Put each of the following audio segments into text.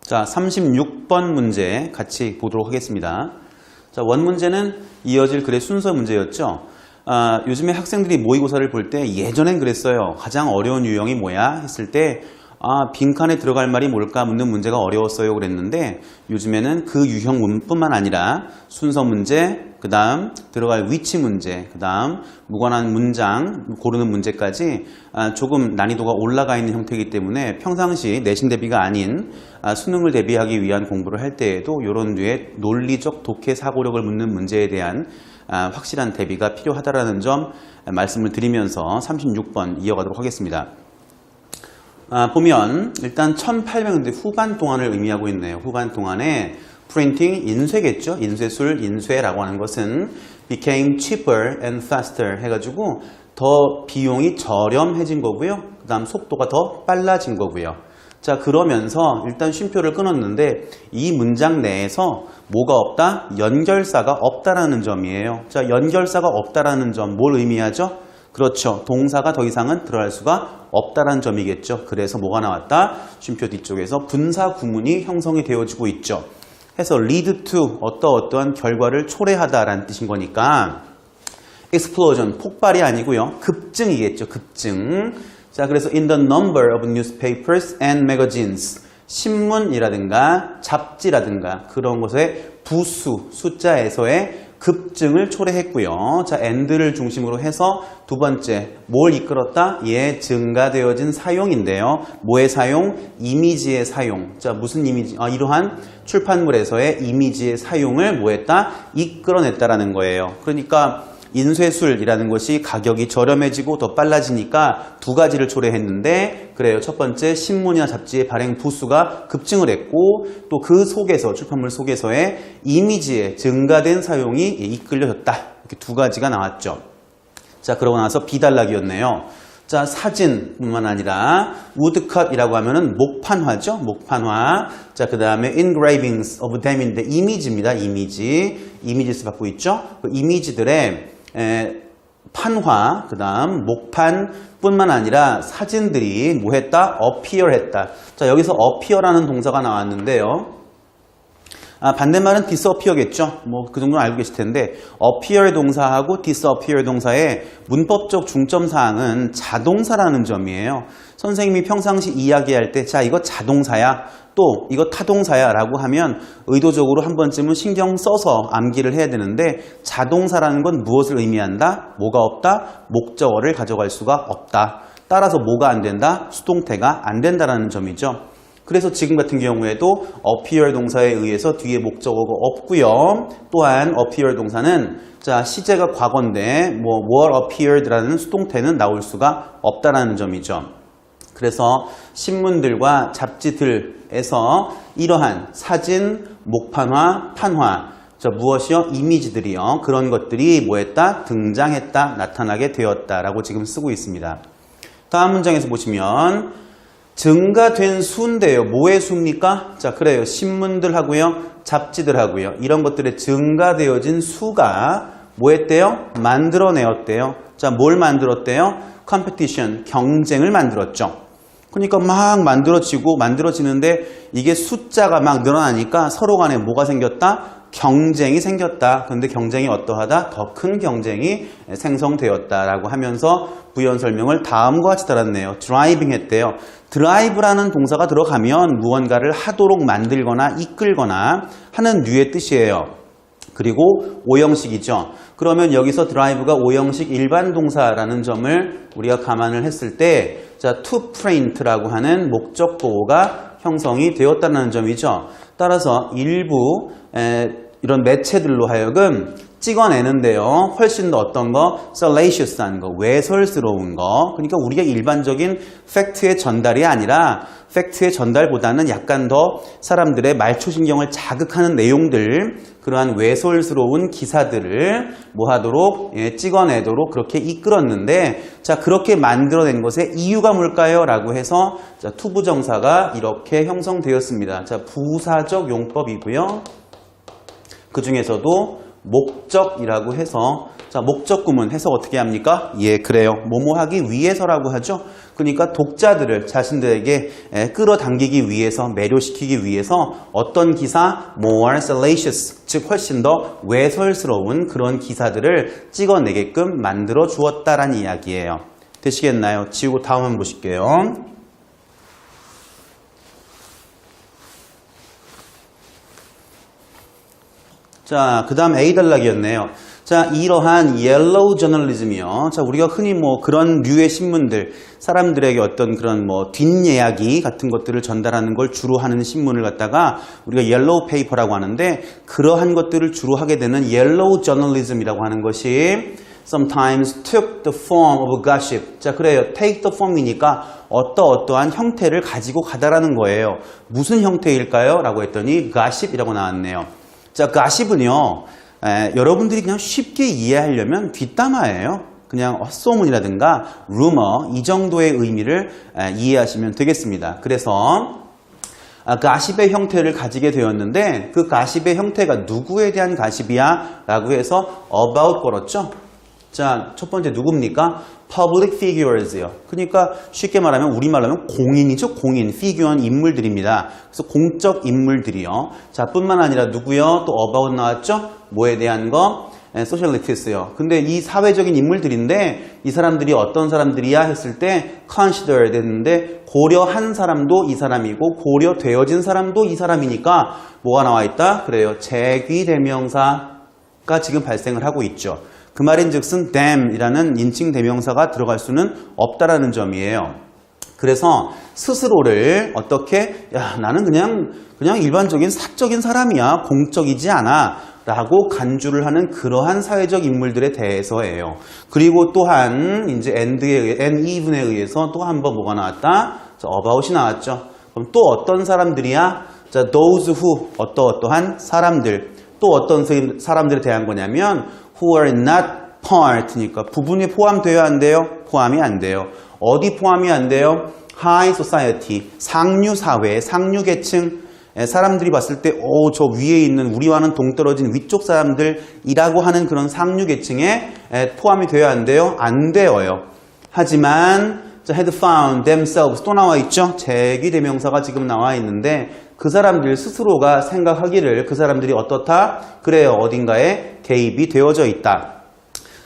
자, 36번 문제 같이 보도록 하겠습니다. 자, 원 문제는 이어질 글의 순서 문제였죠. 요즘에 학생들이 모의고사를 볼 때 예전엔 그랬어요. 가장 어려운 유형이 뭐야? 했을 때 빈칸에 들어갈 말이 뭘까 묻는 문제가 어려웠어요 그랬는데 요즘에는 그 유형 문뿐만 아니라 순서 문제, 그 다음 들어갈 위치 문제, 그 다음 무관한 문장 고르는 문제까지 조금 난이도가 올라가 있는 형태이기 때문에 평상시 내신 대비가 아닌 수능을 대비하기 위한 공부를 할 때에도 이런 류의 논리적 독해 사고력을 묻는 문제에 대한 확실한 대비가 필요하다는 점 말씀을 드리면서 36번 이어가도록 하겠습니다. 보면 일단 1800년대 후반 동안을 의미하고 있네요. 후반 동안에 printing, 인쇄겠죠. 인쇄술, 인쇄라고 하는 것은 became cheaper and faster 해가지고 더 비용이 저렴해진 거고요. 그 다음 속도가 더 빨라진 거고요. 자, 그러면서 일단 쉼표를 끊었는데 이 문장 내에서 뭐가 없다? 연결사가 없다라는 점이에요. 자, 연결사가 없다라는 점 뭘 의미하죠? 그렇죠. 동사가 더 이상은 들어갈 수가 없다라는 점이겠죠. 그래서 뭐가 나왔다? 쉼표 뒤쪽에서 분사 구문이 형성이 되어지고 있죠. 해서 lead to 어떠한 결과를 초래하다라는 뜻인 거니까 explosion, 폭발이 아니고요. 급증이겠죠. 급증. 자, 그래서 in the number of newspapers and magazines 신문이라든가 잡지라든가 그런 것의 부수, 숫자에서의 급증을 초래했고요. 자, and를 중심으로 해서 두 번째, 뭘 이끌었다? 예, 증가되어진 사용인데요. 뭐의 사용? 이미지의 사용. 자, 무슨 이미지? 이러한 출판물에서의 이미지의 사용을 뭐 했다? 이끌어냈다라는 거예요. 그러니까 인쇄술이라는 것이 가격이 저렴해지고 더 빨라지니까 두 가지를 초래했는데 그래요. 첫 번째, 신문이나 잡지의 발행 부수가 급증을 했고 또 그 속에서 출판물 속에서의 이미지의 증가된 사용이 이끌려졌다. 이렇게 두 가지가 나왔죠. 자, 그러고 나서 비단락이었네요. 자, 사진뿐만 아니라 woodcut이라고 하면은 목판화죠. 목판화. 자, 그 다음에 engravings of them인데 이미지입니다. 이미지스 받고 있죠. 그 이미지들의 판화, 그 다음 목판뿐만 아니라 사진들이 뭐 했다? appear 했다. 자, 여기서 appear라는 동사가 나왔는데요. 반대말은 disappear겠죠. 뭐 그 정도는 알고 계실 텐데 appear 동사하고 disappear 동사의 문법적 중점 사항은 자동사라는 점이에요. 선생님이 평상시 이야기할 때 자, 이거 자동사야. 또 이거 타동사야 라고 하면 의도적으로 한 번쯤은 신경 써서 암기를 해야 되는데 자동사라는 건 무엇을 의미한다? 뭐가 없다? 목적어를 가져갈 수가 없다. 따라서 뭐가 안 된다? 수동태가 안 된다라는 점이죠. 그래서 지금 같은 경우에도 appear 동사에 의해서 뒤에 목적어가 없고요. 또한 appear 동사는 자, 시제가 과거인데 뭐 were appeared라는 수동태는 나올 수가 없다라는 점이죠. 그래서 신문들과 잡지들에서 이러한 사진, 목판화, 판화, 자, 무엇이요? 이미지들이요. 그런 것들이 뭐했다? 등장했다, 나타나게 되었다라고 지금 쓰고 있습니다. 다음 문장에서 보시면 증가된 수인데요. 뭐의 수입니까? 자, 그래요. 신문들 하고요. 잡지들 하고요. 이런 것들의 증가되어진 수가 뭐 했대요? 만들어내었대요. 자, 뭘 만들었대요? 컴피티션, 경쟁을 만들었죠. 그러니까 막 만들어지는데 이게 숫자가 막 늘어나니까 서로 간에 뭐가 생겼다? 경쟁이 생겼다. 그런데 경쟁이 어떠하다? 더 큰 경쟁이 생성되었다라고 하면서 부연 설명을 다음과 같이 달았네요. 드라이빙 했대요. 드라이브라는 동사가 들어가면 무언가를 하도록 만들거나 이끌거나 하는 류의 뜻이에요. 그리고 오형식이죠. 그러면 여기서 드라이브가 오형식 일반 동사라는 점을 우리가 감안을 했을 때 자, to print라고 하는 목적보호가 형성이 되었다는 점이죠. 따라서 일부 이런 매체들로 하여금 찍어내는데요. 훨씬 더 어떤 거? salacious한 거, 외설스러운 거. 그러니까 우리가 일반적인 팩트의 전달이 아니라 팩트의 전달보다는 약간 더 사람들의 말초신경을 자극하는 내용들, 그러한 외설스러운 기사들을 뭐 하도록 찍어내도록 그렇게 이끌었는데 자, 그렇게 만들어낸 것의 이유가 뭘까요? 라고 해서 자, 투부정사가 이렇게 형성되었습니다. 자, 부사적 용법이고요. 그 중에서도 목적이라고 해서 자, 목적 구문 해석 어떻게 합니까? 예, 그래요. 뭐뭐 하기 위해서라고 하죠. 그러니까 독자들을 자신들에게 끌어당기기 위해서, 매료시키기 위해서 어떤 기사, more salacious, 즉 훨씬 더 외설스러운 그런 기사들을 찍어내게끔 만들어 주었다라는 이야기예요. 되시겠나요? 지우고 다음 한번 보실게요. 자, 그 다음 A 단락이었네요. 자, 이러한 옐로우 저널리즘이요. 자, 우리가 흔히 뭐 그런 류의 신문들, 사람들에게 어떤 그런 뭐 뒷이야기 같은 것들을 전달하는 걸 주로 하는 신문을 갖다가 우리가 옐로우 페이퍼라고 하는데, 그러한 것들을 주로 하게 되는 옐로우 저널리즘이라고 하는 것이 sometimes took the form of gossip. 자, 그래요. take the form이니까 어떠한 형태를 가지고 가다라는 거예요. 무슨 형태일까요? 라고 했더니 gossip이라고 나왔네요. 자, gossip은요. 여러분들이 그냥 쉽게 이해하려면 뒷담화예요. 그냥 헛소문이라든가 루머 이 정도의 의미를 이해하시면 되겠습니다. 그래서 가십의 형태를 가지게 되었는데 그 가십의 형태가 누구에 대한 가십이야? 라고 해서 about 걸었죠. 자, 첫 번째 누굽니까? public figures요. 그러니까 쉽게 말하면 우리말로 하면 공인이죠. 공인, figure는 인물들입니다. 그래서 공적 인물들이요. 자, 뿐만 아니라 누구요? 또 about 나왔죠? 뭐에 대한 거? socialitis요. 근데 이 사회적인 인물들인데 이 사람들이 어떤 사람들이야 했을 때 consider 됐는데 고려한 사람도 이 사람이고 고려되어진 사람도 이 사람이니까 뭐가 나와 있다? 그래요. 제귀대명사가 지금 발생을 하고 있죠. 그 말인즉슨 them이라는 인칭 대명사가 들어갈 수는 없다라는 점이에요. 그래서 스스로를 어떻게 나는 그냥 일반적인 사적인 사람이야. 공적이지 않아. 라고 간주를 하는 그러한 사회적 인물들에 대해서예요. 그리고 또한 이제 and even에 의해서 또 한 번 뭐가 나왔다? 자, about이 나왔죠. 그럼 또 어떤 사람들이야? 자, those who 어떠한 사람들. 또 어떤 사람들에 대한 거냐면 who are not part니까 부분이 포함되어야 안 돼요? 포함이 안 돼요. 어디 포함이 안 돼요? high society, 상류 사회, 상류 계층 사람들이 봤을 때 저 위에 있는 우리와는 동떨어진 위쪽 사람들이라고 하는 그런 상류 계층에 포함이 되어야 안 돼요? 안 되어요. 하지만 had found themselves 또 나와 있죠? 제귀대명사가 지금 나와 있는데 그 사람들 스스로가 생각하기를 그 사람들이 어떻다? 그래요. 어딘가에 개입이 되어져 있다.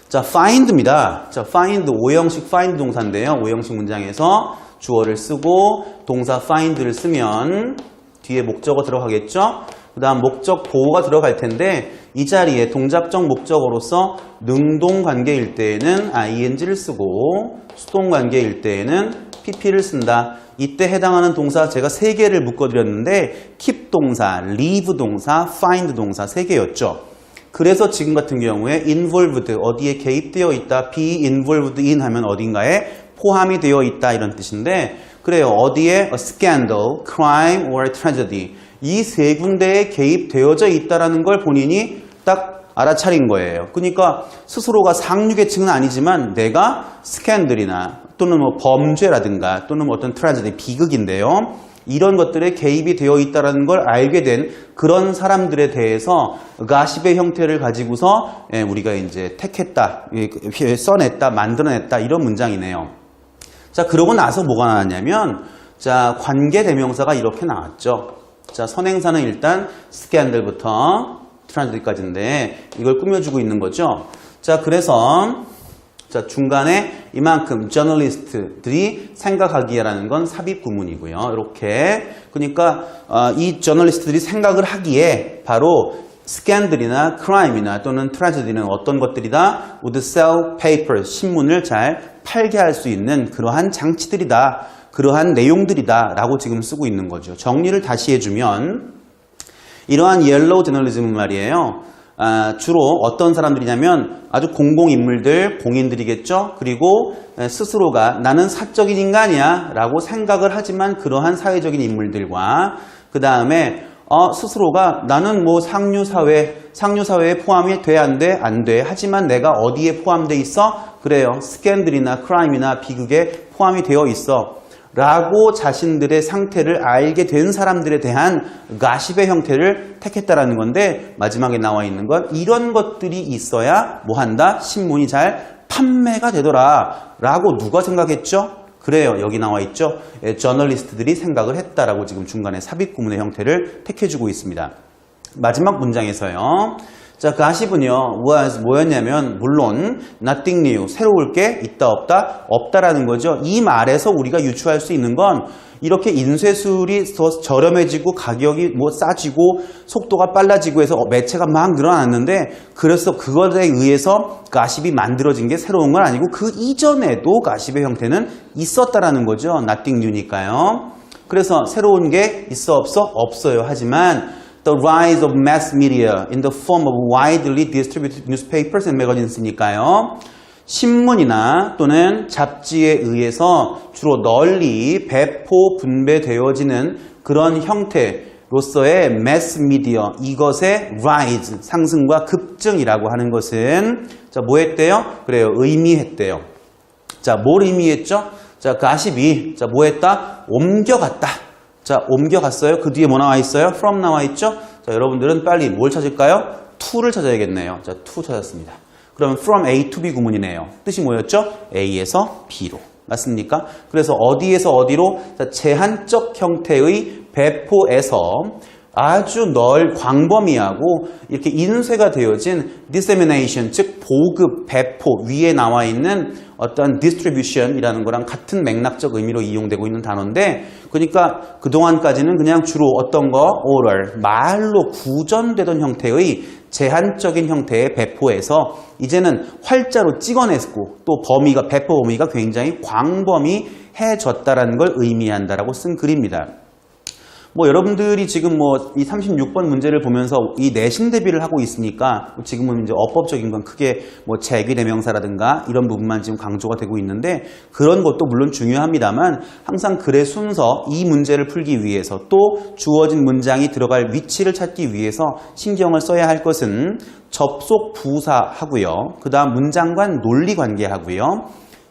자, find입니다. 자, find, 오형식 find 동사인데요. 오형식 문장에서 주어를 쓰고 동사 find를 쓰면 뒤에 목적어 들어가겠죠? 그 다음 목적 보호가 들어갈 텐데 이 자리에 동작적 목적어로서 능동관계일 때에는 ing를 쓰고 수동관계일 때에는 pp를 쓴다. 이때 해당하는 동사 제가 3개를 묶어드렸는데 keep 동사, leave 동사, find 동사 3개였죠. 그래서 지금 같은 경우에 involved, 어디에 개입되어 있다, be involved in 하면 어딘가에 포함이 되어 있다 이런 뜻인데 그래요. 어디에 a scandal, crime or tragedy 이 3군데에 개입되어져 있다는 걸 본인이 딱 알아차린 거예요. 그러니까 스스로가 상류계층은 아니지만 내가 스캔들이나 또는 뭐 범죄라든가 또는 뭐 어떤 트라제디, 비극인데요. 이런 것들에 개입이 되어 있다는 걸 알게 된 그런 사람들에 대해서 가십의 형태를 가지고서 우리가 이제 택했다, 써냈다, 만들어냈다 이런 문장이네요. 자, 그러고 나서 뭐가 나왔냐면 자, 관계대명사가 이렇게 나왔죠. 자, 선행사는 일단 스캔들부터 트라제디까지인데 이걸 꾸며주고 있는 거죠. 자, 그래서 자, 중간에 이만큼 저널리스트들이 생각하기에라는 건 삽입 구문이고요. 이렇게 그러니까 이 저널리스트들이 생각을 하기에 바로 스캔들이나 크라임이나 또는 트라제디는 어떤 것들이다? would sell paper, 신문을 잘 팔게 할 수 있는 그러한 장치들이다. 그러한 내용들이다 라고 지금 쓰고 있는 거죠. 정리를 다시 해주면 이러한 옐로우 저널리즘은 말이에요. 주로 어떤 사람들이냐면 아주 공공인물들, 공인들이겠죠. 그리고 스스로가 나는 사적인 인간이야 라고 생각을 하지만 그러한 사회적인 인물들과 그 다음에 스스로가 나는 뭐 상류사회에 포함이 돼 안 돼? 안 돼. 하지만 내가 어디에 포함돼 있어? 그래요. 스캔들이나 크라임이나 비극에 포함이 되어 있어. 라고 자신들의 상태를 알게 된 사람들에 대한 가십의 형태를 택했다라는 건데 마지막에 나와 있는 건 이런 것들이 있어야 뭐 한다? 신문이 잘 판매가 되더라 라고 누가 생각했죠? 그래요. 여기 나와 있죠. 저널리스트들이 생각을 했다라고 지금 중간에 삽입구문의 형태를 택해주고 있습니다. 마지막 문장에서요. 자, 가십은요, 뭐였냐면, 물론, nothing new, 새로울 게 있다, 없다, 없다라는 거죠. 이 말에서 우리가 유추할 수 있는 건, 이렇게 인쇄술이 더 저렴해지고, 가격이 뭐 싸지고, 속도가 빨라지고 해서 매체가 막 늘어났는데, 그래서 그것에 의해서 가십이 만들어진 게 새로운 건 아니고, 그 이전에도 가십의 형태는 있었다라는 거죠. nothing new니까요. 그래서 새로운 게 있어, 없어? 없어요. 하지만, The rise of mass media in the form of widely distributed newspapers and magazines니까요. 신문이나 또는 잡지에 의해서 주로 널리 배포 분배되어지는 그런 형태로서의 mass media, 이것의 rise, 상승과 급증이라고 하는 것은 자, 뭐 했대요? 그래요. 의미했대요. 자, 뭘 의미했죠? 자, 가십이 자, 뭐 했다? 옮겨갔다. 자, 옮겨갔어요. 그 뒤에 뭐 나와 있어요? from 나와 있죠? 자, 여러분들은 빨리 뭘 찾을까요? to를 찾아야겠네요. 자, to 찾았습니다. 그러면 from A to B 구문이네요. 뜻이 뭐였죠? A에서 B로. 맞습니까? 그래서 어디에서 어디로? 자, 제한적 형태의 배포에서 아주 광범위하고 이렇게 인쇄가 되어진 dissemination, 즉 보급, 배포 위에 나와 있는 어떤 distribution이라는 거랑 같은 맥락적 의미로 이용되고 있는 단어인데 그러니까 그동안까지는 그냥 주로 어떤 거? oral, 말로 구전되던 형태의 제한적인 형태의 배포에서 이제는 활자로 찍어냈고 또 범위가, 배포 범위가 굉장히 광범위해졌다라는 걸 의미한다라고 쓴 글입니다. 뭐 여러분들이 지금 뭐 이 36번 문제를 보면서 이 내신 대비를 하고 있으니까 지금은 이제 어법적인 건 크게 뭐 제귀대명사라든가 이런 부분만 지금 강조가 되고 있는데 그런 것도 물론 중요합니다만 항상 글의 순서 이 문제를 풀기 위해서 또 주어진 문장이 들어갈 위치를 찾기 위해서 신경을 써야 할 것은 접속 부사하고요. 그 다음 문장 간 논리 관계하고요.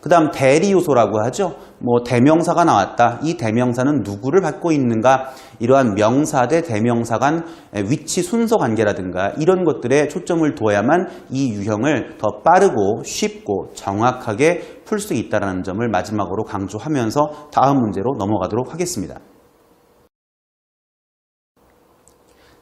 그 다음 대리 요소라고 하죠. 뭐 대명사가 나왔다. 이 대명사는 누구를 받고 있는가? 이러한 명사 대 대명사 간 위치 순서 관계라든가 이런 것들에 초점을 둬야만 이 유형을 더 빠르고 쉽고 정확하게 풀 수 있다는 점을 마지막으로 강조하면서 다음 문제로 넘어가도록 하겠습니다.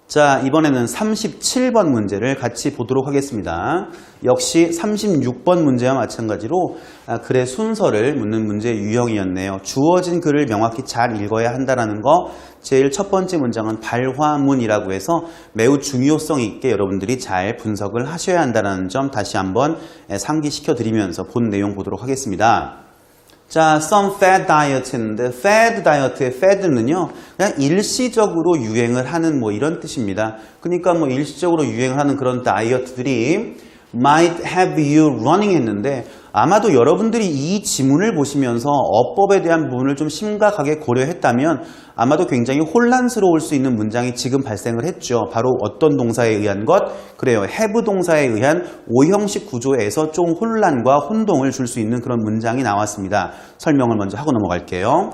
자, 이번에는 37번 문제를 같이 보도록 하겠습니다. 역시 36번 문제와 마찬가지로 글의 순서를 묻는 문제 유형이었네요. 주어진 글을 명확히 잘 읽어야 한다는 거. 제일 첫 번째 문장은 발화문이라고 해서 매우 중요성 있게 여러분들이 잘 분석을 하셔야 한다는 점 다시 한번 상기시켜 드리면서 본 내용 보도록 하겠습니다. 자, some fad diet 했는데 fad diet의 fad는요 그냥 일시적으로 유행을 하는 뭐 이런 뜻입니다. 그러니까 뭐 일시적으로 유행을 하는 그런 다이어트들이 might have you running 했는데 아마도 여러분들이 이 지문을 보시면서 어법에 대한 부분을 좀 심각하게 고려했다면 아마도 굉장히 혼란스러울 수 있는 문장이 지금 발생을 했죠. 바로 어떤 동사에 의한 것? 그래요. have 동사에 의한 오형식 구조에서 좀 혼란과 혼동을 줄 수 있는 그런 문장이 나왔습니다. 설명을 먼저 하고 넘어갈게요.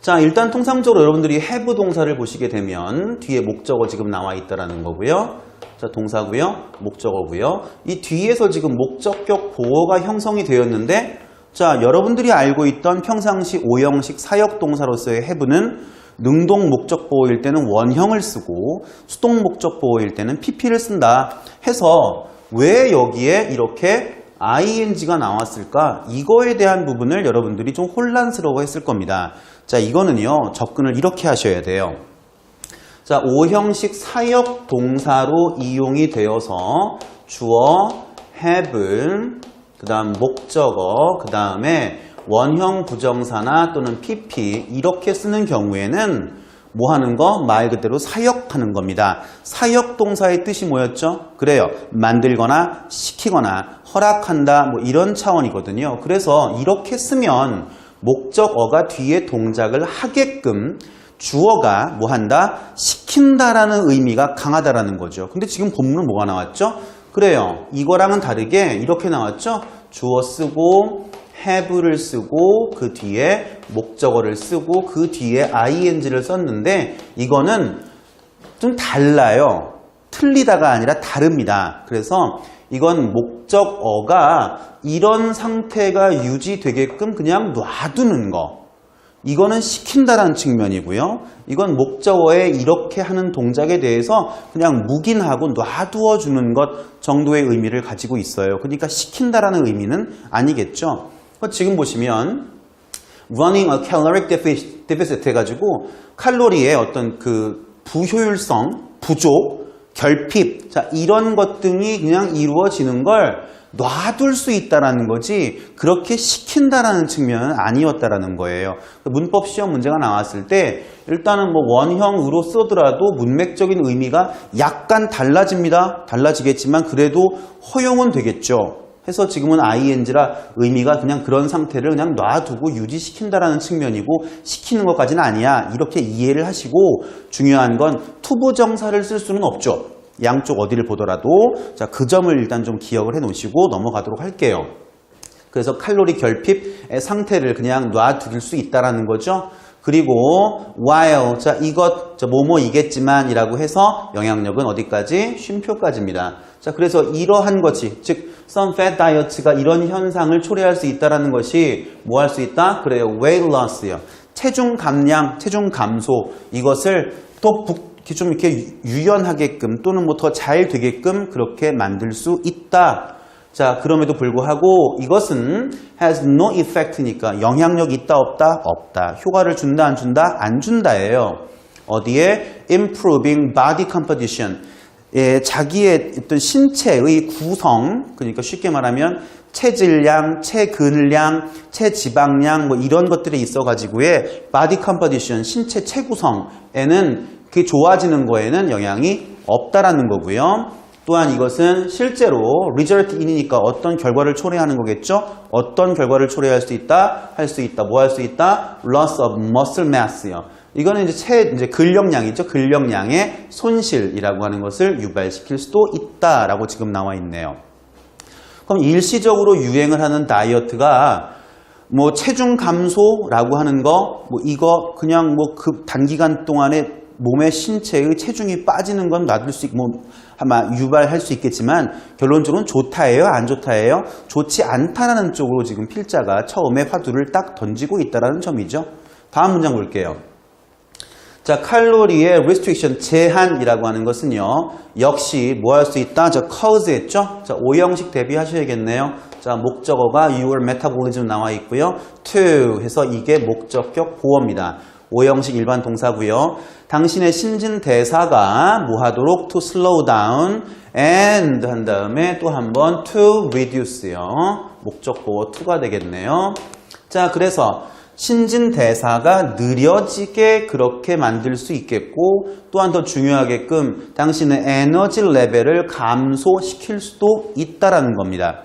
자, 일단 통상적으로 여러분들이 have 동사를 보시게 되면 뒤에 목적어 지금 나와 있다라는 거고요. 자, 동사고요. 목적어고요. 이 뒤에서 지금 목적격 보어가 형성이 되었는데 자, 여러분들이 알고 있던 평상시 오형식 사역 동사로서의 have는 능동 목적 보어일 때는 원형을 쓰고 수동 목적 보어일 때는 pp를 쓴다 해서 왜 여기에 이렇게 ing가 나왔을까? 이거에 대한 부분을 여러분들이 좀 혼란스러워 했을 겁니다. 자, 이거는요. 접근을 이렇게 하셔야 돼요. 자, 오형식 사역 동사로 이용이 되어서 주어, have, 그 다음 목적어, 그 다음에 원형 부정사나 또는 pp 이렇게 쓰는 경우에는 뭐 하는 거? 말 그대로 사역하는 겁니다. 사역 동사의 뜻이 뭐였죠? 그래요. 만들거나 시키거나 허락한다 뭐 이런 차원이거든요. 그래서 이렇게 쓰면 목적어가 뒤에 동작을 하게끔 주어가 뭐 한다? 시킨다라는 의미가 강하다라는 거죠. 근데 지금 본문은 뭐가 나왔죠? 그래요. 이거랑은 다르게 이렇게 나왔죠? 주어 쓰고 have를 쓰고 그 뒤에 목적어를 쓰고 그 뒤에 ing를 썼는데 이거는 좀 달라요. 틀리다가 아니라 다릅니다. 그래서 이건 목적어가 이런 상태가 유지되게끔 그냥 놔두는 거. 이거는 시킨다라는 측면이고요. 이건 목적어에 이렇게 하는 동작에 대해서 그냥 묵인하고 놔두어 주는 것 정도의 의미를 가지고 있어요. 그러니까 시킨다라는 의미는 아니겠죠. 지금 보시면 running a caloric deficit 해가지고 칼로리의 어떤 그 부효율성, 부족, 결핍, 자 이런 것 등이 그냥 이루어지는 걸 놔둘 수 있다라는 거지 그렇게 시킨다라는 측면은 아니었다라는 거예요. 문법 시험 문제가 나왔을 때 일단은 뭐 원형으로 쓰더라도 문맥적인 의미가 약간 달라집니다. 달라지겠지만 그래도 허용은 되겠죠. 해서 지금은 ing라 의미가 그냥 그런 상태를 그냥 놔두고 유지시킨다라는 측면이고 시키는 것까지는 아니야. 이렇게 이해를 하시고 중요한 건 투부정사를 쓸 수는 없죠. 양쪽 어디를 보더라도 자, 그 점을 일단 좀 기억을 해 놓으시고 넘어가도록 할게요. 그래서 칼로리 결핍의 상태를 그냥 놔둘 수 있다라는 거죠. 그리고 while 자 이것 뭐뭐이겠지만 이라고 해서 영향력은 어디까지? 쉼표까지입니다. 자 그래서 이러한 것이 즉 some fat diet가 이런 현상을 초래할 수 있다라는 것이 뭐 할 수 있다? 그래요. weight loss요. 체중 감량, 체중 감소 이것을 또 좀 이렇게 유연하게끔 또는 뭐 더 잘 되게끔 그렇게 만들 수 있다. 자, 그럼에도 불구하고 이것은 has no effect니까 영향력 있다 없다? 없다. 효과를 준다 안 준다? 안 준다예요. 어디에? improving body composition. 예, 자기의 어떤 신체의 구성, 그러니까 쉽게 말하면 체질량, 체근량, 체지방량 뭐 이런 것들이 있어가지고의 body composition, 신체 체구성에는 그게 좋아지는 거에는 영향이 없다라는 거고요. 또한 이것은 실제로 result in이니까 어떤 결과를 초래하는 거겠죠? 어떤 결과를 초래할 수 있다? 할 수 있다. 뭐 할 수 있다? loss of muscle mass요. 이거는 이제 근력량이죠. 근력량의 손실이라고 하는 것을 유발시킬 수도 있다라고 지금 나와 있네요. 그럼 일시적으로 유행을 하는 다이어트가 뭐 체중 감소라고 하는 거, 뭐 이거 그냥 뭐 그 단기간 동안에 몸의 신체의 체중이 빠지는 건 놔둘 수 있고, 뭐 아마 유발할 수 있겠지만 결론적으로는 좋다예요? 안 좋다예요? 좋지 않다라는 쪽으로 지금 필자가 처음에 화두를 딱 던지고 있다라는 점이죠. 다음 문장 볼게요. 자, 칼로리의 restriction, 제한이라고 하는 것은요. 역시 뭐 할 수 있다? 자, cause 했죠? 자, 5형식 대비하셔야겠네요. 자, 목적어가 your metabolism 나와 있고요. to 해서 이게 목적격 보어입니다. 5형식 일반 동사고요. 당신의 신진대사가 뭐 하도록 to slow down and 한 다음에 또 한번 to reduce요. 목적 보어 to가 되겠네요. 자, 그래서 신진대사가 느려지게 그렇게 만들 수 있겠고 또한 더 중요하게끔 당신의 에너지 레벨을 감소시킬 수도 있다라는 겁니다.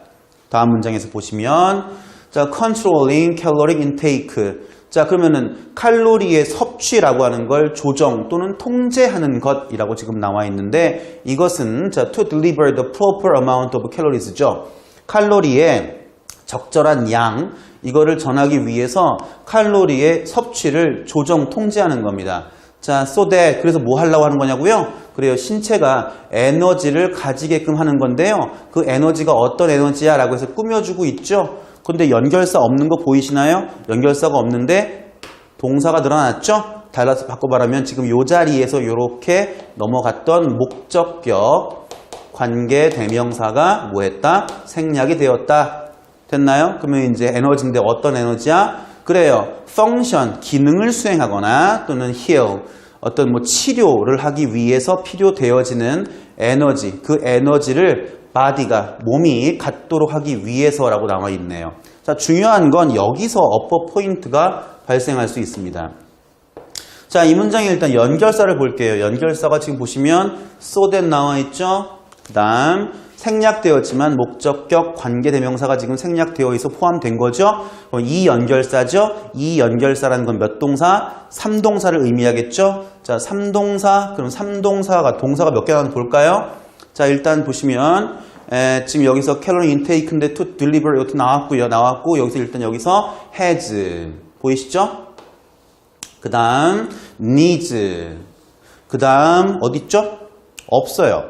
다음 문장에서 보시면 자, controlling caloric intake. 자, 그러면은 칼로리의 섭취라고 하는 걸 조정 또는 통제하는 것이라고 지금 나와 있는데 이것은 자, to deliver the proper amount of calories죠. 칼로리의 적절한 양 이거를 전하기 위해서 칼로리의 섭취를 조정 통제하는 겁니다. 자, so that 그래서 뭐 하려고 하는 거냐고요? 그래요. 신체가 에너지를 가지게끔 하는 건데요. 그 에너지가 어떤 에너지야? 라고 해서 꾸며주고 있죠. 근데 연결사 없는 거 보이시나요? 연결사가 없는데 동사가 늘어났죠? 달라서 바꿔 말하면 지금 이 자리에서 이렇게 넘어갔던 목적격 관계 대명사가 뭐 했다? 생략이 되었다. 됐나요? 그러면 이제 에너지인데 어떤 에너지야? 그래요. function, 기능을 수행하거나 또는 heal, 어떤 뭐 치료를 하기 위해서 필요되어지는 에너지, 그 에너지를 body가, 몸이 갖도록 하기 위해서라고 나와 있네요. 자, 중요한 건 여기서 어퍼 포인트가 발생할 수 있습니다. 자, 이 문장에 일단 연결사를 볼게요. 연결사가 지금 보시면 so that 나와 있죠? 그 다음 생략되었지만 목적격 관계대명사가 지금 생략되어 있어 포함된 거죠. 그럼 이 연결사죠. 이 연결사라는 건 몇 동사? 3동사를 의미하겠죠. 자, 3동사. 그럼 3동사가 동사가 몇 개 나오는지 볼까요? 자, 일단 보시면 지금 여기서 calorie intake인데 to deliver 이것도 나왔고요. 나왔고 여기서 일단 여기서 has 보이시죠? 그 다음 needs 그 다음 어딨죠? 없어요.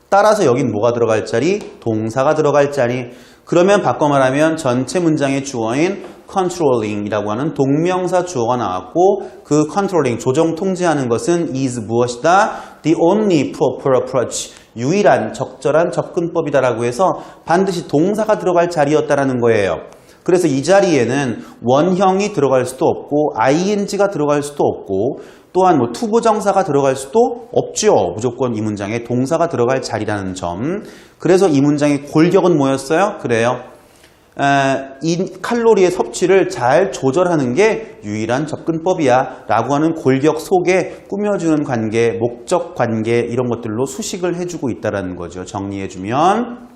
따라서 여긴 뭐가 들어갈 자리? 동사가 들어갈 자리. 그러면 바꿔 말하면 전체 문장의 주어인 controlling이라고 하는 동명사 주어가 나왔고 그 controlling, 조정 통제하는 것은 is 무엇이다? The only proper approach, 유일한 적절한 접근법이다라고 해서 반드시 동사가 들어갈 자리였다라는 거예요. 그래서 이 자리에는 원형이 들어갈 수도 없고 ing가 들어갈 수도 없고 또한 뭐 투부정사가 들어갈 수도 없죠. 무조건 이 문장에 동사가 들어갈 자리라는 점. 그래서 이 문장의 골격은 뭐였어요? 그래요. 이 칼로리의 섭취를 잘 조절하는 게 유일한 접근법이야 라고 하는 골격 속에 꾸며주는 관계, 목적 관계 이런 것들로 수식을 해주고 있다는 거죠. 정리해주면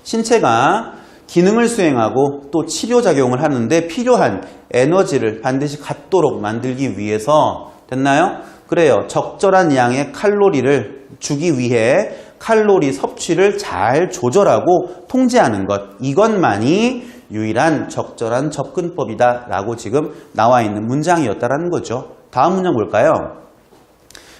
신체가 기능을 수행하고 또 치료작용을 하는데 필요한 에너지를 반드시 갖도록 만들기 위해서 됐나요? 그래요. 적절한 양의 칼로리를 주기 위해 칼로리 섭취를 잘 조절하고 통제하는 것, 이것만이 유일한 적절한 접근법이다 라고 지금 나와 있는 문장이었다라는 거죠. 다음 문장 볼까요?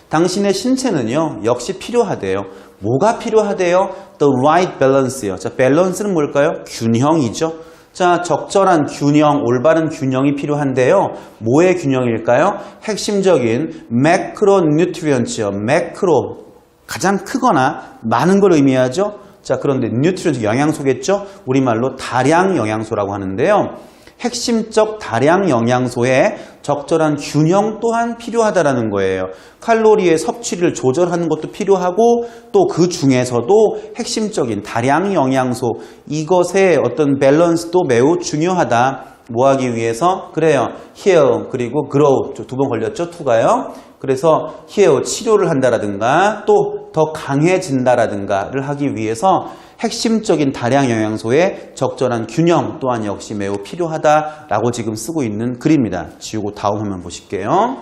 당신의 신체는요 역시 필요하대요. 뭐가 필요하대요? The right balance요. 자, 밸런스는 뭘까요? 균형이죠. 자, 적절한 균형, 올바른 균형이 필요한데요. 뭐의 균형일까요? 핵심적인 매크로뉴트리언츠요. 매크로, 가장 크거나 많은 걸 의미하죠. 자, 그런데 뉴트리언츠, 영양소겠죠. 우리말로 다량 영양소라고 하는데요. 핵심적 다량 영양소에 적절한 균형 또한 필요하다라는 거예요. 칼로리의 섭취를 조절하는 것도 필요하고 또 그 중에서도 핵심적인 다량 영양소, 이것의 어떤 밸런스도 매우 중요하다. 뭐 하기 위해서? 그래요. heal 그리고 grow 두 번 걸렸죠. to가요. 그래서 heal 치료를 한다라든가 또 더 강해진다라든가를 하기 위해서 핵심적인 다량 영양소의 적절한 균형 또한 역시 매우 필요하다라고 지금 쓰고 있는 글입니다. 지우고 다음 화면 보실게요.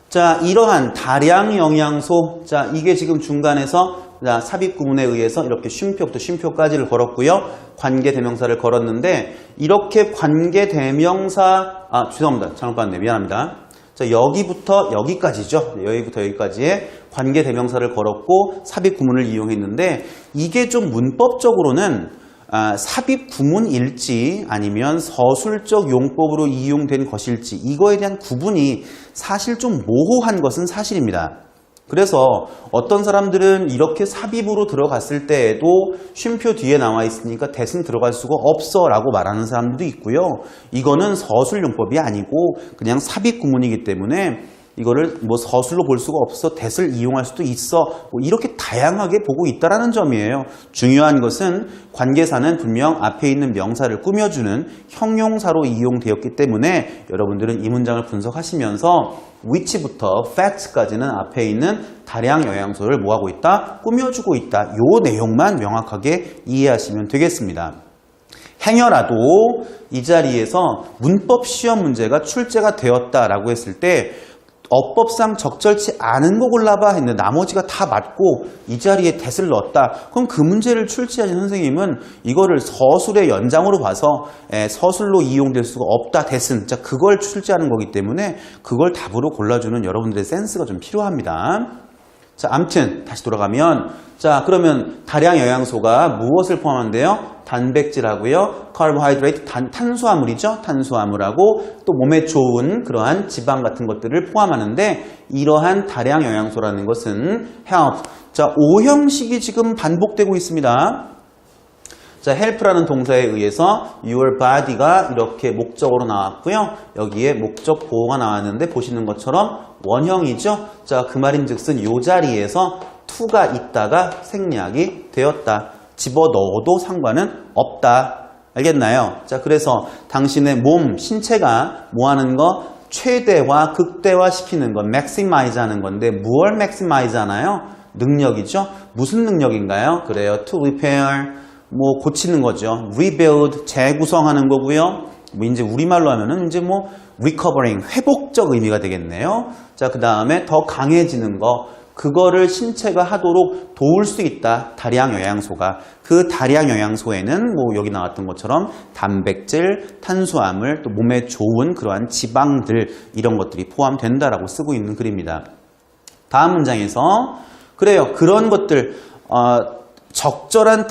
자, 이러한 다량 영양소, 자, 이게 지금 중간에서 자, 삽입 구문에 의해서 이렇게 쉼표부터 쉼표까지를 걸었고요. 관계대명사를 걸었는데 이렇게 관계대명사, 죄송합니다. 잘못 봤네. 미안합니다. 자, 여기부터 여기까지죠. 여기부터 여기까지의 관계대명사를 걸었고 삽입 구문을 이용했는데 이게 좀 문법적으로는 삽입 구문일지 아니면 서술적 용법으로 이용된 것일지 이거에 대한 구분이 사실 좀 모호한 것은 사실입니다. 그래서 어떤 사람들은 이렇게 삽입으로 들어갔을 때에도 쉼표 뒤에 나와 있으니까 that은 들어갈 수가 없어 라고 말하는 사람들도 있고요. 이거는 서술용법이 아니고 그냥 삽입 구문이기 때문에 이거를 뭐 서술로 볼 수가 없어, that을 이용할 수도 있어, 뭐 이렇게 다양하게 보고 있다라는 점이에요. 중요한 것은 관계사는 분명 앞에 있는 명사를 꾸며주는 형용사로 이용되었기 때문에 여러분들은 이 문장을 분석하시면서 which부터 fact까지는 앞에 있는 다량 영양소를 뭐하고 있다? 꾸며주고 있다. 요 내용만 명확하게 이해하시면 되겠습니다. 행여라도 이 자리에서 문법 시험 문제가 출제가 되었다라고 했을 때 어법상 적절치 않은 거 골라봐 했는데 나머지가 다 맞고 이 자리에 that을 넣었다. 그럼 그 문제를 출제하신 선생님은 이거를 서술의 연장으로 봐서 서술로 이용될 수가 없다. that은. 자, 그걸 출제하는 거기 때문에 그걸 답으로 골라주는 여러분들의 센스가 좀 필요합니다. 자, 암튼 다시 돌아가면 자, 그러면 다량 영양소가 무엇을 포함한대요? 단백질하고요, carbohydrate, 탄수화물이죠. 탄수화물하고 또 몸에 좋은 그러한 지방 같은 것들을 포함하는데 이러한 다량 영양소라는 것은 help. 자, O형식이 지금 반복되고 있습니다. 자, help라는 동사에 의해서 your body가 이렇게 목적어로 나왔고요. 여기에 목적 보호가 나왔는데 보시는 것처럼 원형이죠. 자, 그 말인즉슨 이 자리에서 to가 있다가 생략이 되었다. 집어넣어도 상관은 없다. 알겠나요? 자, 그래서 당신의 몸, 신체가 뭐 하는 거? 최대화, 극대화 시키는 거, maximize 하는 건데 무얼 maximize 하나요? 능력이죠. 무슨 능력인가요? 그래요. to repair, 뭐 고치는 거죠. rebuild, 재구성하는 거고요. 뭐 이제 우리말로 하면은 이제 뭐 recovering, 회복적 의미가 되겠네요. 자, 그 다음에 더 강해지는 거, 그거를 신체가 하도록 도울 수 있다. 다량 영양소가. 그 다량 영양소에는 뭐 여기 나왔던 것처럼 단백질, 탄수화물, 또 몸에 좋은 그러한 지방들, 이런 것들이 포함된다라고 쓰고 있는 글입니다. 다음 문장에서 그래요. 그런 것들 적절한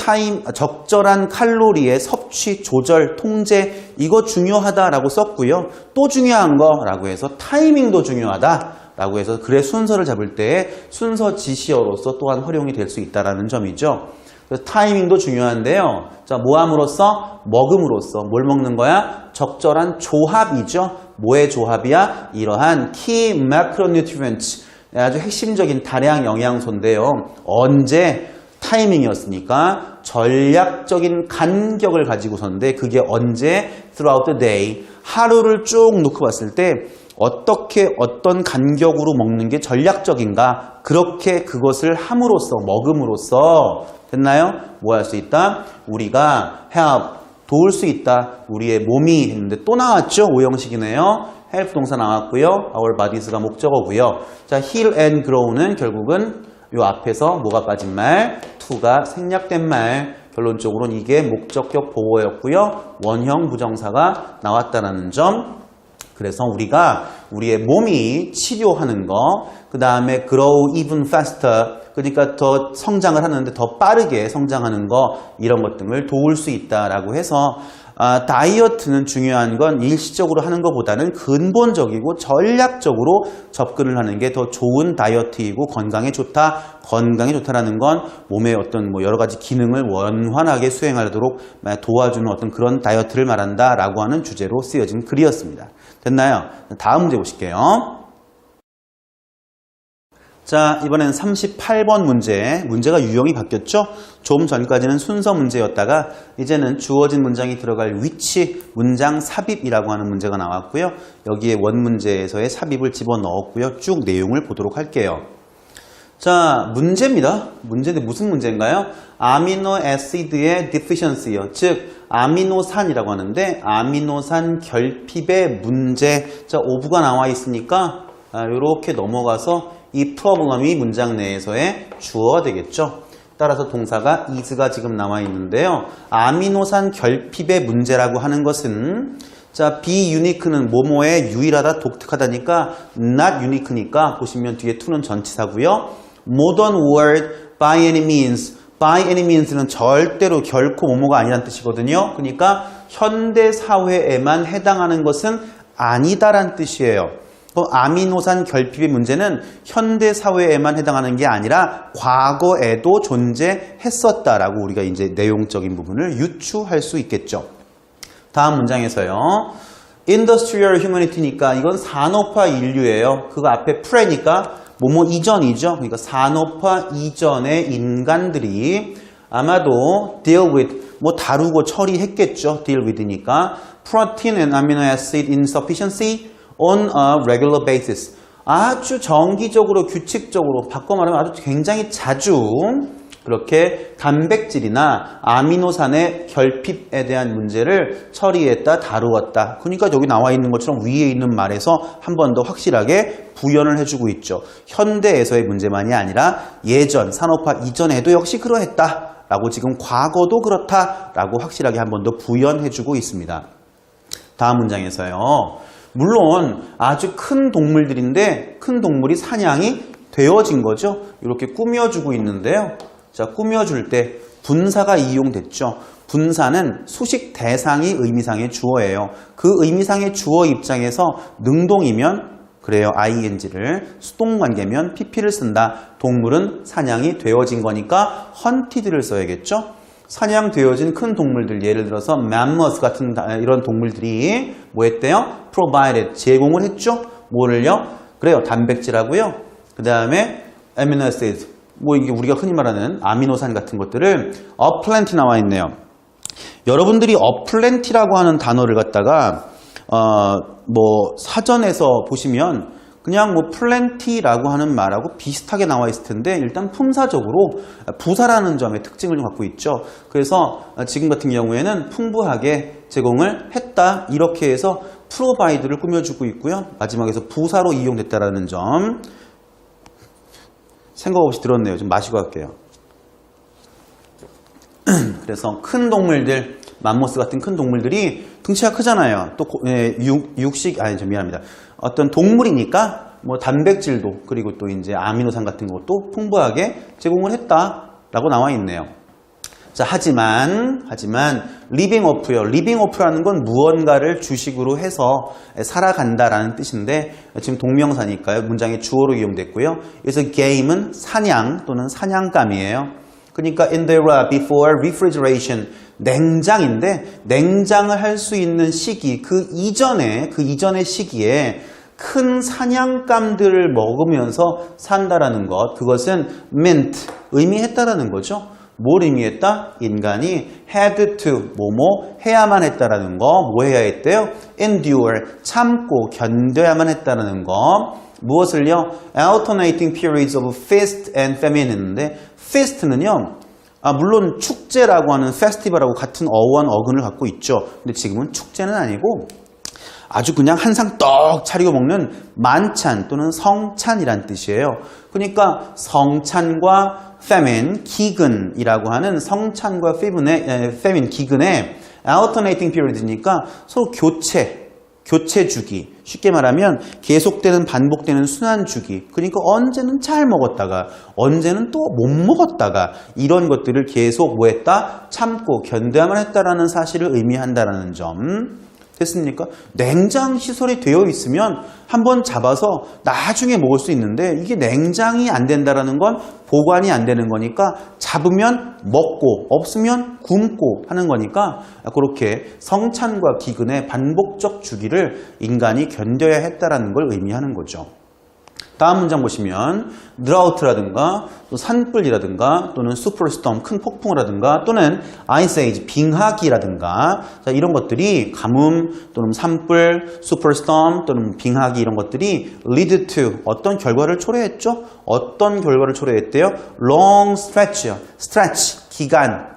칼로리의 섭취, 조절, 통제, 이거 중요하다라고 썼고요. 또 중요한 거라고 해서 타이밍도 중요하다라고 해서 글의 순서를 잡을 때 순서 지시어로서 또한 활용이 될 수 있다라는 점이죠. 그래서 타이밍도 중요한데요. 자, 뭐 함으로써? 먹음으로써. 뭘 먹는 거야? 적절한 조합이죠. 뭐의 조합이야? 이러한 key macronutrients, 아주 핵심적인 다량 영양소인데요. 언제? 타이밍이었으니까 전략적인 간격을 가지고서인데 그게 언제? throughout the day. 하루를 쭉 놓고 봤을 때 어떻게 어떤 간격으로 먹는 게 전략적인가? 그렇게 그것을 함으로써, 먹음으로써 됐나요? 뭐 할 수 있다? 우리가 help, 도울 수 있다. 우리의 몸이 했는데 또 나왔죠? 오형식이네요. help 동사 나왔고요. our bodies가 목적어고요. 자, heal and grow는 결국은 요 앞에서 뭐가 빠진 말? to가 생략된 말. 결론적으로는 이게 목적격 보어였고요. 원형 부정사가 나왔다는 점. 그래서 우리가 우리의 몸이 치료하는 거, 그 다음에 grow even faster, 그러니까 더 성장을 하는데 더 빠르게 성장하는 거, 이런 것 등을 도울 수 있다라고 해서 다이어트는 중요한 건 일시적으로 하는 것보다는 근본적이고 전략적으로 접근을 하는 게 더 좋은 다이어트이고 건강에 좋다. 건강에 좋다라는 건 몸의 어떤 뭐 여러 가지 기능을 원활하게 수행하도록 도와주는 어떤 그런 다이어트를 말한다라고 하는 주제로 쓰여진 글이었습니다. 됐나요? 다음 문제 보실게요. 자, 이번엔 38번 문제가 유형이 바뀌었죠? 좀 전까지는 순서 문제였다가 이제는 주어진 문장이 들어갈 위치, 문장 삽입이라고 하는 문제가 나왔고요. 여기에 원 문제에서의 삽입을 집어넣었고요. 쭉 내용을 보도록 할게요. 자, 문제입니다. 문제인데 무슨 문제인가요? 아미노 애시드의 deficiency요. 즉 아미노산이라고 하는데 아미노산 결핍의 문제. 자, 오브가 나와 있으니까 이렇게 넘어가서 이 프로블럼이 문장 내에서의 주어가 되겠죠. 따라서 동사가 is가 지금 나와 있는데요. 아미노산 결핍의 문제라고 하는 것은 자, be unique는 뭐뭐의 유일하다, 독특하다니까 not unique니까 보시면 뒤에 to는 전치사고요. modern world by any means. by any means는 절대로 결코 뭐뭐가 아니란 뜻이거든요. 그러니까 현대 사회에만 해당하는 것은 아니다란 뜻이에요. 아미노산 결핍의 문제는 현대 사회에만 해당하는 게 아니라 과거에도 존재했었다라고 우리가 이제 내용적인 부분을 유추할 수 있겠죠. 다음 문장에서요. Industrial humanity니까 이건 산업화 인류예요. 그거 앞에 pre니까 뭐뭐 이전이죠. 그러니까 산업화 이전의 인간들이 아마도 deal with, 뭐 다루고 처리했겠죠. deal with니까 protein and amino acid insufficiency on a regular basis. 아주 정기적으로, 규칙적으로, 바꿔 말하면 아주 굉장히 자주 그렇게 단백질이나 아미노산의 결핍에 대한 문제를 처리했다, 다루었다. 그러니까 여기 나와 있는 것처럼 위에 있는 말에서 한 번 더 확실하게 부연을 해주고 있죠. 현대에서의 문제만이 아니라 예전, 산업화 이전에도 역시 그러했다 라고 지금 과거도 그렇다 라고 확실하게 한 번 더 부연해주고 있습니다. 다음 문장에서요. 물론 아주 큰 동물들인데 큰 동물이 사냥이 되어진 거죠. 이렇게 꾸며주고 있는데요. 자, 꾸며줄 때 분사가 이용됐죠. 분사는 수식 대상이 의미상의 주어예요. 그 의미상의 주어 입장에서 능동이면 그래요. ing를 수동관계면 pp를 쓴다. 동물은 사냥이 되어진 거니까 hunted를 써야겠죠. 사냥되어진 큰 동물들, 예를 들어서 맘머스 같은 이런 동물들이 뭐 했대요? provided, 제공을 했죠. 뭐를요? 그래요. 단백질하고요. 그 다음에 amino acid, 뭐 이게 우리가 흔히 말하는 아미노산 같은 것들을 a plant 나와 있네요. 여러분들이 a plant라고 하는 단어를 갖다가 뭐 사전에서 보시면 그냥 뭐 plenty라고 하는 말하고 비슷하게 나와 있을 텐데 일단 품사적으로 부사라는 점의 특징을 좀 갖고 있죠. 그래서 지금 같은 경우에는 풍부하게 제공을 했다 이렇게 해서 provide를 꾸며주고 있고요. 마지막에서 부사로 이용됐다라는 점 생각 없이 들었네요. 좀 마시고 할게요. 그래서 큰 동물들, 맘모스 같은 큰 동물들이 등치가 크잖아요. 또 미안합니다. 어떤 동물이니까 뭐 단백질도 그리고 또 이제 아미노산 같은 것도 풍부하게 제공을 했다라고 나와 있네요. 자, 하지만 living off요. living off라는 건 무언가를 주식으로 해서 살아간다라는 뜻인데 지금 동명사니까요. 문장의 주어로 이용됐고요. 그래서 game은 사냥 또는 사냥감이에요. 그러니까 in the era before refrigeration 냉장인데 냉장을 할 수 있는 시기 그 이전의 시기에 큰 사냥감들을 먹으면서 산다라는 것 그것은 meant 의미했다라는 거죠. 뭘 의미했다? 인간이 had to 뭐뭐 해야만 했다라는 거 뭐 해야 했대요? endure 참고 견뎌야만 했다라는 거 무엇을요? alternating periods of feast and famine 했는데 feast는요 물론 축제라고 하는 페스티벌하고 같은 어근을 갖고 있죠. 근데 지금은 축제는 아니고 아주 그냥 한상 떡 차리고 먹는 만찬 또는 성찬이란 뜻이에요. 그러니까 성찬과 famine, 기근이라고 하는 성찬과 famine, 기근의 alternating period니까 서로 교체 주기. 쉽게 말하면 계속되는 반복되는 순환 주기. 그러니까 언제는 잘 먹었다가 언제는 또 못 먹었다가 이런 것들을 계속 뭐 했다? 참고 견뎌야만 했다라는 사실을 의미한다라는 점. 됐습니까? 냉장 시설이 되어 있으면 한번 잡아서 나중에 먹을 수 있는데 이게 냉장이 안 된다라는 건 보관이 안 되는 거니까 잡으면 먹고 없으면 굶고 하는 거니까 그렇게 성찬과 기근의 반복적 주기를 인간이 견뎌야 했다라는 걸 의미하는 거죠. 다음 문장 보시면 drought라든가 또 산불이라든가 또는 superstorm 큰 폭풍이라든가 또는 ice age 빙하기라든가 자, 이런 것들이 가뭄 또는 산불, superstorm 또는 빙하기 이런 것들이 lead to 어떤 결과를 초래했죠? 어떤 결과를 초래했대요? long stretch요. stretch 기간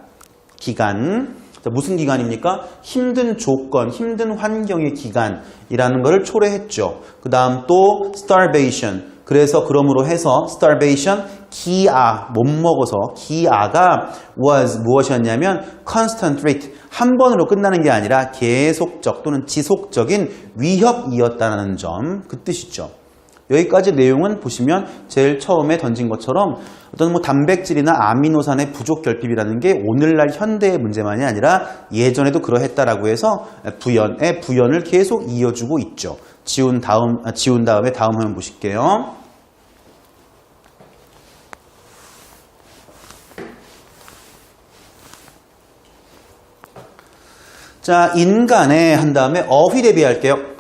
자, 무슨 기간입니까? 힘든 조건, 힘든 환경의 기간이라는 것을 초래했죠. 그 다음 또 starvation. 그래서 그러므로 해서 starvation, 기아, 못 먹어서 기아가 was 무엇이었냐면 constant threat. 한 번으로 끝나는 게 아니라 계속적 또는 지속적인 위협이었다는 점, 그 뜻이죠. 여기까지 내용은 보시면 제일 처음에 던진 것처럼 어떤 뭐 단백질이나 아미노산의 부족 결핍이라는 게 오늘날 현대의 문제만이 아니라 예전에도 그러했다라고 해서 부연을 계속 이어주고 있죠. 지운 다음에 다음 화면 보실게요. 자, 인간의 한 다음에 어휘 대비할게요.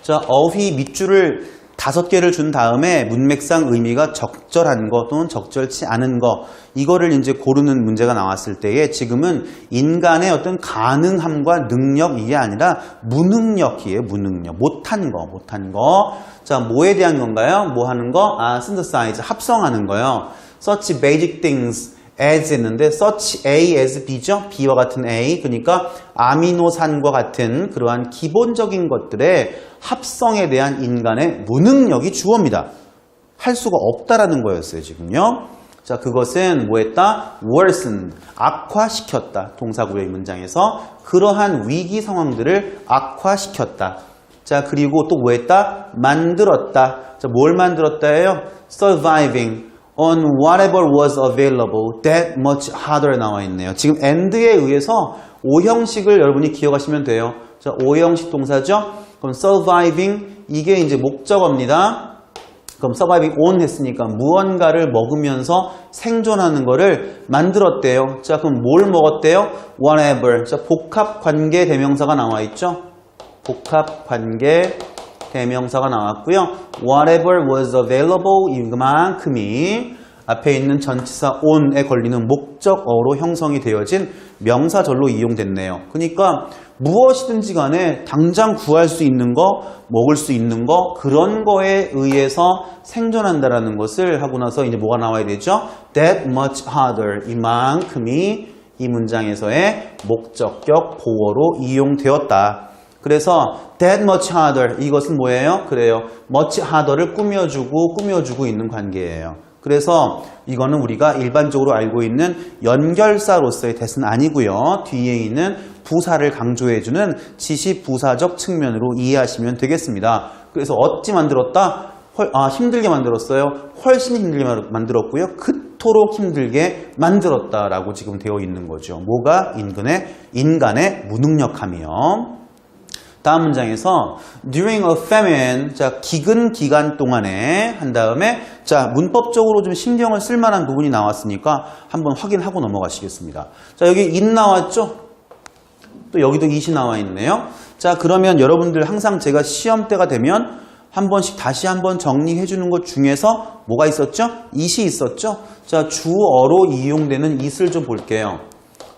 자, 어휘 밑줄을 5개를 준 다음에 문맥상 의미가 적절한 거 또는 적절치 않은 거 이거를 이제 고르는 문제가 나왔을 때에 지금은 인간의 어떤 가능함과 능력 이게 아니라 무능력이에요. 무능력. 못한 거. 자, 뭐에 대한 건가요? 뭐 하는 거? synthesize. 합성하는 거요. such basic things as 했는데 such A as B죠. B와 같은 A. 그러니까 아미노산과 같은 그러한 기본적인 것들의 합성에 대한 인간의 무능력이 주어입니다. 할 수가 없다라는 거였어요, 지금요. 자, 그것은 뭐 했다? worsen, 악화시켰다. 동사구의 문장에서 그러한 위기 상황들을 악화시켰다. 자, 그리고 또 뭐 했다? 만들었다. 자, 뭘 만들었다예요? surviving on whatever was available that much harder 나와 있네요. 지금 and에 의해서 오형식을 여러분이 기억하시면 돼요. 자, 오형식 동사죠? 그럼 surviving 이게 이제 목적어입니다. 그럼 surviving on 했으니까 무언가를 먹으면서 생존하는 거를 만들었대요. 자, 그럼 뭘 먹었대요? whatever. 자, 복합 관계 대명사가 나와 있죠? 복합 관계 대명사가 나왔고요. whatever was available 이만큼이 앞에 있는 전치사 on에 걸리는 목적어로 형성이 되어진 명사절로 이용됐네요. 그러니까 무엇이든지 간에 당장 구할 수 있는 거, 먹을 수 있는 거, 그런 거에 의해서 생존한다라는 것을 하고 나서 이제 뭐가 나와야 되죠? That much harder. 이만큼이 이 문장에서의 목적격 보어로 이용되었다. 그래서 that much harder. 이것은 뭐예요? 그래요. much harder를 꾸며주고 있는 관계예요. 그래서 이거는 우리가 일반적으로 알고 있는 연결사로서의 that은 아니고요. 뒤에 있는 부사를 강조해주는 지시부사적 측면으로 이해하시면 되겠습니다. 그래서 어찌 만들었다? 힘들게 만들었어요. 훨씬 힘들게 만들었고요. 그토록 힘들게 만들었다라고 지금 되어 있는 거죠. 뭐가? 인간의 무능력함이요. 다음 문장에서 during a famine, 자, 기근 기간 동안에 한 다음에 자, 문법적으로 좀 신경을 쓸 만한 부분이 나왔으니까 한번 확인하고 넘어가시겠습니다. 자, 여기 it 나왔죠? 또 여기도 it이 나와 있네요. 자, 그러면 여러분들 항상 제가 시험 때가 되면 한 번씩 다시 한번 정리해 주는 것 중에서 뭐가 있었죠? it이 있었죠? 자, 주어로 이용되는 it을 좀 볼게요.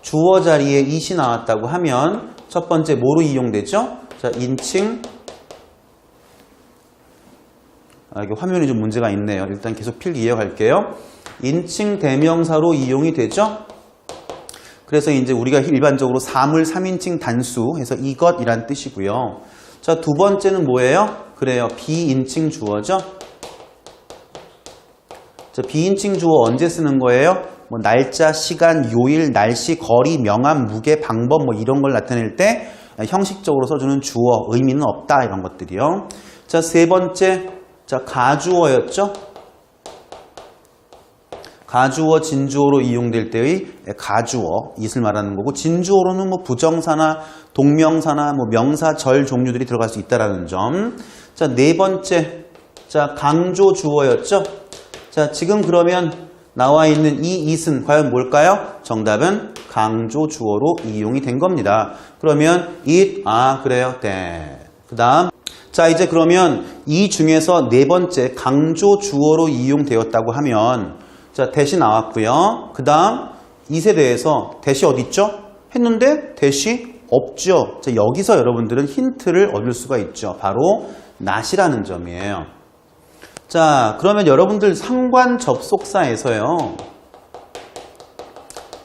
주어 자리에 it이 나왔다고 하면 첫 번째 뭐로 이용되죠? 자, 인칭. 이게 화면이 좀 문제가 있네요. 일단 계속 필기 이어갈게요. 인칭 대명사로 이용이 되죠? 그래서 이제 우리가 일반적으로 사물 3인칭 단수 해서 이것이란 뜻이고요. 자, 두 번째는 뭐예요? 그래요. 비인칭 주어죠? 자, 비인칭 주어 언제 쓰는 거예요? 뭐 날짜, 시간, 요일, 날씨, 거리, 명암, 무게, 방법 뭐 이런 걸 나타낼 때 형식적으로 써주는 주어, 의미는 없다 이런 것들이요. 자, 세 번째, 자, 가주어였죠? 가주어, 진주어로 이용될 때의 가주어, it을 말하는 거고, 진주어로는 뭐 부정사나 동명사나 뭐 명사, 절 종류들이 들어갈 수 있다라는 점. 자, 네 번째, 자, 강조 주어였죠? 자, 지금 그러면 나와 있는 이 it은 과연 뭘까요? 정답은 강조 주어로 이용이 된 겁니다. 그러면 it, 그래요. 네. 그 다음, 자, 이제 그러면 이 중에서 네 번째 강조 주어로 이용되었다고 하면 자, that이 나왔고요. 그 다음 it에 대해서 that이 어디 있죠? 했는데 that이 없죠. 자, 여기서 여러분들은 힌트를 얻을 수가 있죠. 바로 not이라는 점이에요. 자, 그러면 여러분들 상관 접속사에서요.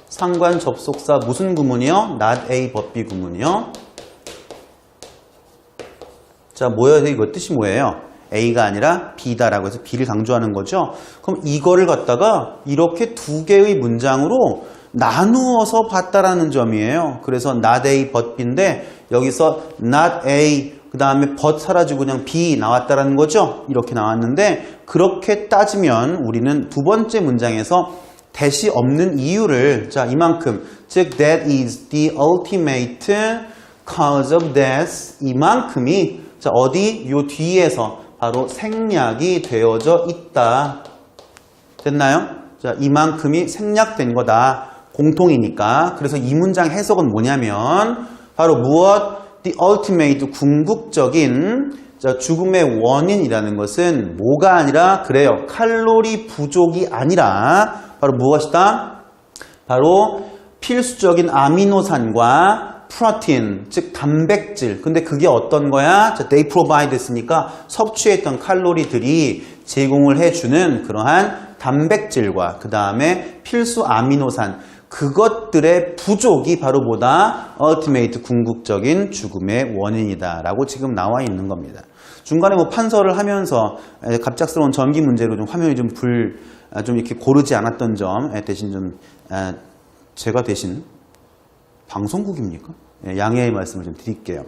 상관 접속사 무슨 구문이요? not A but B 구문이요. 자, 뭐예요? 이거 뜻이 뭐예요? A가 아니라 B다라고 해서 B를 강조하는 거죠. 그럼 이거를 갖다가 이렇게 두 개의 문장으로 나누어서 봤다라는 점이에요. 그래서 not A but B인데 여기서 not A 그 다음에 but 사라지고 그냥 B 나왔다라는 거죠. 이렇게 나왔는데 그렇게 따지면 우리는 두 번째 문장에서 that이 없는 이유를 자, 이만큼 즉 that is the ultimate cause of death 이만큼이 자, 어디? 요 뒤에서 바로 생략이 되어져 있다. 됐나요? 자, 이만큼이 생략된 거다. 공통이니까. 그래서 이 문장 해석은 뭐냐면 바로 무엇? The ultimate 궁극적인 자, 죽음의 원인이라는 것은 뭐가 아니라 그래요. 칼로리 부족이 아니라 바로 무엇이다? 바로 필수적인 아미노산과 프로틴, 즉 단백질. 근데 그게 어떤 거야? 자, they provide 했으니까 섭취했던 칼로리들이 제공을 해주는 그러한 단백질과 그 다음에 필수 아미노산 그것들의 부족이 바로 뭐다? ultimate 궁극적인 죽음의 원인이다 라고 지금 나와 있는 겁니다. 중간에 뭐 판서를 하면서 갑작스러운 전기 문제로 좀 화면이 좀 이렇게 고르지 않았던 점 대신 좀 제가 대신 방송국입니까? 양해의 말씀을 좀 드릴게요.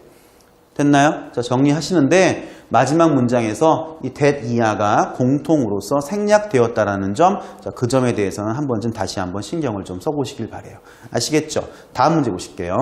됐나요? 자, 정리하시는데 마지막 문장에서 이 that 이하가 공통으로서 생략되었다라는 점, 자, 그 점에 대해서는 한 번쯤 다시 한번 신경을 좀 써보시길 바래요. 아시겠죠? 다음 문제 보실게요.